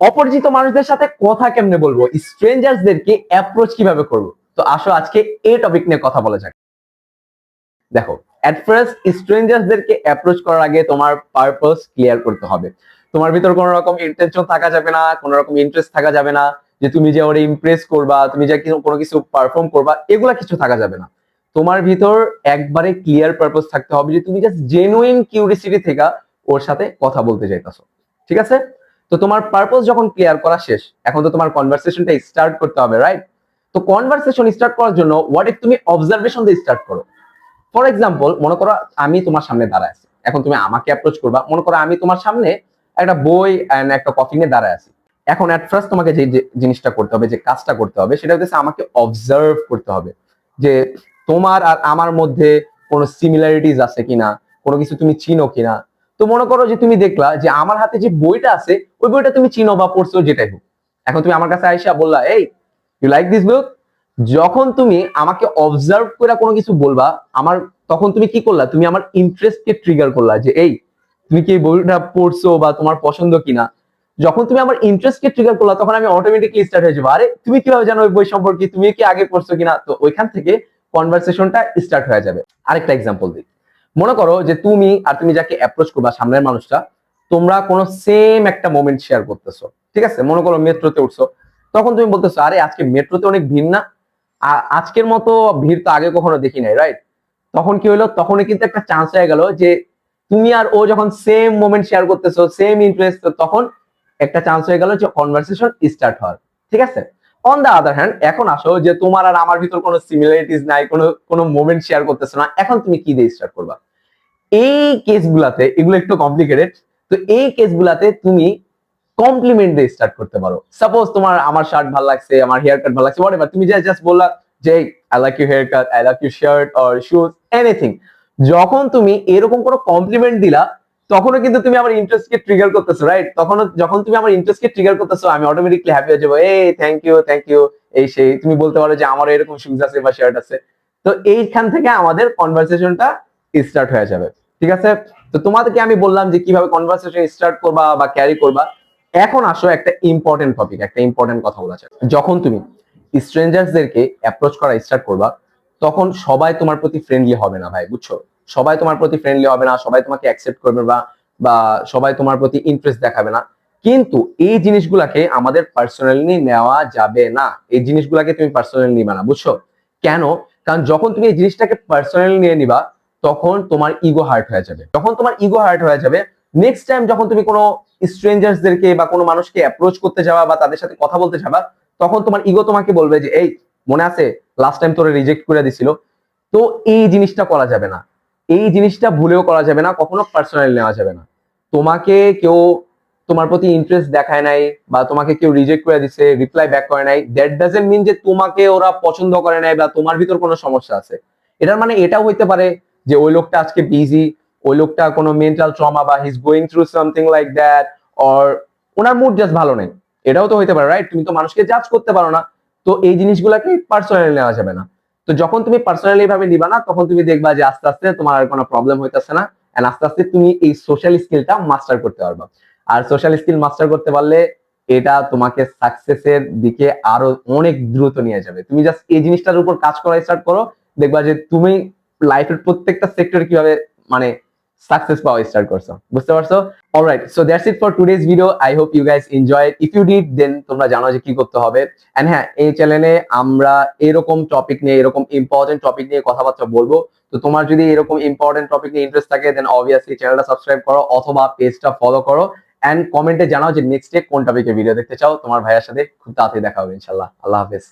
অপরিচিত মানুষদের সাথে কথা কেমনে বলবো, স্ট্রেঞ্জার্সদেরকে অ্যাপ্রোচ কিভাবে করবো। তো আসো আজকে এই টপিক নিয়ে কথা বলা যাক। দেখো, এট ফার্স্ট স্ট্রেঞ্জার্সদেরকে অ্যাপ্রোচ করার আগে তোমার পারপাস ক্লিয়ার করতে হবে। তোমার ভিতর কোনো রকম ইন্টেনশন থাকা যাবে না, কোনো রকম ইন্টারেস্ট থাকা যাবে না যে তুমি যে ওরে ইমপ্রেস করবা, তুমি যে কোনো কিছু পারফর্ম করবা, এগুলা কিছু থাকা যাবে না। তোমার ভিতর একবারে ক্লিয়ার পারপাস থাকতে হবে যে তুমি জাস্ট জেনুইন কিউরিসিটি থেকে ওর সাথে কথা বলতে চাইতেছো। ঠিক আছে? তো তোমার পারপাস যখন ক্লিয়ার করা শেষ, এখন তো তোমার কনভারসেশনটা স্টার্ট করতে হবে, রাইট? তো কনভারসেশন স্টার্ট করার জন্য হোয়াট ইফ তুমি অবজারভেশন দিয়ে স্টার্ট করো। ফর এক্সাম্পল, মনে করো আমি তোমার সামনে দাঁড়ায় আছি, এখন তুমি আমাকে অ্যাপ্রোচ করবা। মনে করো আমি তোমার সামনে একটা বই এন্ড একটা কফি নিয়ে দাঁড়ায় আছি। এখন এট ফার্স্ট তোমাকে যে জিনিসটা করতে হবে, যে কাজটা করতে হবে, সেটা হচ্ছে আমাকে অবজার্ভ করতে হবে যে তোমার আর আমার মধ্যে কোনো সিমিলারিটিস আছে কিনা, কোনো কিছু তুমি চিনো কিনা। তো মনে করো যে তুমি দেখলা যে আমার হাতে যে বইটা আছে, ওই বইটা তুমি চিনো বা পড়ছো, যেটাই হোক। এখন তুমি আমার কাছে আইসা বললা, এই ইউ লাইক দিস বুক। যখন তুমি আমাকে অবজার্ভ করে কোনো কিছু বলবা, আমার তখন তুমি কি করলা, তুমি আমার ইন্টারেস্টকে ট্রিগার করলা যে এই তুমি কি এই বইটা পড়ছো বা তোমার পছন্দ কিনা। যখন তুমি আমার ইন্টারেস্টকে ট্রিগার করলা, তখন আমি অটোমেটিকলি স্টার্ট হয়ে যাবো, আরে তুমি কিভাবে জানো ওই বই সম্পর্কে, তুমি কি আগে পড়ছো কিনা। তো ওইখান থেকে কনভারসেশনটা স্টার্ট হয়ে যাবে। আরেকটা এক্সাম্পল দিই। মনে করো যে তুমি যাকে অ্যাপ্রোচ করবা, সামনের মানুষটা, তোমরা কোনো সেম একটা মোমেন্ট শেয়ার করতেছো। ঠিক আছে? মনে করো মেট্রোতে উঠছো, তখন তুমি বলতেছো, আরে আজকে মেট্রোতে অনেক ভিড় না, আজকের মতো ভিড় তো আগে কখনো দেখি নাই, রাইট? তখন কি হলো, তখনই কিন্তু একটা চান্স হয়ে গেল যে তুমি আর ও যখন সেম মোমেন্ট শেয়ার করতেছো, সেম ইন্টারেস্ট, তখন একটা চান্স হয়ে গেল যে কনভারসেশন স্টার্ট হওয়ার। ঠিক আছে? অন দা আদার হ্যান্ড, এখন আসো যে তোমার আর আমার ভিতর কোনো সিমিলারিটিস নাই, কোনো মোমেন্ট শেয়ার করতেছো না, এখন তুমি কি দিয়ে স্টার্ট করবা? এই কেসগুলাতে, এগুলো একটু কমপ্লিকেটেড, তো এই কেসগুলাতে তুমি কমপ্লিমেন্ট দিয়ে স্টার্ট করতে পারো। সাপোজ তোমার আমার শার্ট ভালো লাগছে, আমার হেয়ার কাট ভালো লাগছে, হোয়াটএভার, তুমি জাস্ট বললা যে I like your haircut, I like your shirt or shoes, anything. যখন তুমি এরকম কোনো কমপ্লিমেন্ট দিলা, তখনও কিন্তু তুমি আমার ইন্টারেস্টকে ট্রিগার করতেছো, রাইট? তখন যখন তুমি আমার ইন্টারেস্টকে ট্রিগার করতেছো, আমি অটোমেটিকলি হ্যাপি হয়ে যাবো, এই থ্যাংক ইউ থ্যাংক ইউ, এই সেই। তুমি বলতে পারো যে আমারও এরকম শুজ আছে বা শার্ট আছে। তো এইখান থেকে আমাদের কনভারসেশনটা স্টার্ট হয়ে যাবে। ঠিক আছে? তো তোমাদেরকে আমি বললাম যে কিভাবে কনভারসেশন স্টার্ট করবা বা ক্যারি করবা। এখন আসো একটা ইম্পর্টেন্ট টপিক, একটা ইম্পর্টেন্ট কথা বলা যাক। যখন তুমি স্ট্রেঞ্জার্সদেরকে অ্যাপ্রোচ করা স্টার্ট করবা, তখন সবাই তোমার প্রতি ফ্রেন্ডলি হবে না ভাই, বুঝছো? সবাই তোমার প্রতি ফ্রেন্ডলি হবে না, সবাই তোমাকে অ্যাকসেপ্ট করবে বা বা সবাই তোমার প্রতি ইন্টারেস্ট দেখাবে না। কিন্তু এই জিনিসগুলাকে আমাদের পার্সোনালি নেওয়া যাবে না। এই জিনিসগুলাকে তুমি পার্সোনালি নিবা না, বুঝছো? কেন? কারণ যখন তুমি এই জিনিসটাকে পার্সোনালি নিয়ে নিবা, তখন তোমার ইগো হার্ট হয়ে যাবে। যখন তোমার ইগো হার্ট হয়ে যাবে, নেক্সট টাইম যখন তুমি কোনো স্ট্রেঞ্জার্সদেরকে বা কোনো মানুষকে অ্যাপ্রোচ করতে যাবা বা তাদের সাথে কথা বলতে যাবা, তখন তোমার ইগো তোমাকে বলবে যে এই মনে আছে লাস্ট টাইম তোরে রিজেক্ট করে দিছিল। তো এই জিনিসটা করা যাবে না, এই জিনিসটা ভুলেও করা যাবে না, কখনো পার্সোনালি নেওয়া যাবে না। তোমাকে কেউ তোমার প্রতি ইন্টারেস্ট দেখায় নাই বা তোমাকে কেউ রিজেক্ট করে দিছে, রিপ্লাই ব্যাক করে নাই, দ্যাট ডাজন্ট মিন যে তোমাকে ওরা পছন্দ করে নাই বা তোমার ভিতর কোনো সমস্যা আছে। এটার মানে এটাও হইতে পারে যে ওই লোকটা আজকে বিজি, ওই লোকটা কোনো মেন্টাল ট্রমা বা he is going through something like that, or ওনার মুড জাস্ট ভালো নেই। এটাও তো হইতে পারে, রাইট? তুমি তো মানুষকে জাজ করতে পারো না। তো এই জিনিসগুলোকে পার্সোনালি নেওয়া যাবে না। তো যখন তুমি পার্সোনালি ভাবে নিবা না, তখন তুমি দেখবা যে আস্তে আস্তে তোমার আর কোনো প্রবলেম হইতেছে না, এন্ড আস্তে আস্তে তুমি এই সোশ্যাল স্কিলটা মাস্টার করতে পারবা। আর সোশ্যাল স্কিল মাস্টার করতে পারলে এটা তোমাকে সাকসেসের দিকে আরো অনেক দ্রুত নিয়ে যাবে। তুমি জাস্ট এই জিনিসটার উপর কাজ করা স্টার্ট করো, দেখবা যে তুমি লাইফের প্রত্যেকটা সেক্টরে কিভাবে মানে সাকসেস পাওয়া স্টার্ট করছো। বুঝতে পারছো? Alright, so that's it for today's video. I hope you guys enjoy. If you did, then তোমরা জানো যে কি করতে হবে। এন্ড হ্যাঁ, এই চ্যানেলে আমরা এরকম টপিক নিয়ে, এরকম ইম্পর্টেন্ট টপিক নিয়ে কথাবার্তা বলবো। তো তোমার যদি এরকম ইম্পর্টেন্ট টপিক নিয়ে ইন্টারেস্ট থাকে, দেন অবভিয়াসলি চ্যানেলটা সাবস্ক্রাইব করো অথবা পেজটা ফলো করো। এন্ড কমেন্টে জানাও যে নেক্সট ডে কোন টপিকে ভিডিও দেখতে চাও। তোমার ভাইয়ের সাথে খুব তাড়াতাড়ি দেখা হবে ইনশাআল্লাহ। আল্লাহ হাফেজ।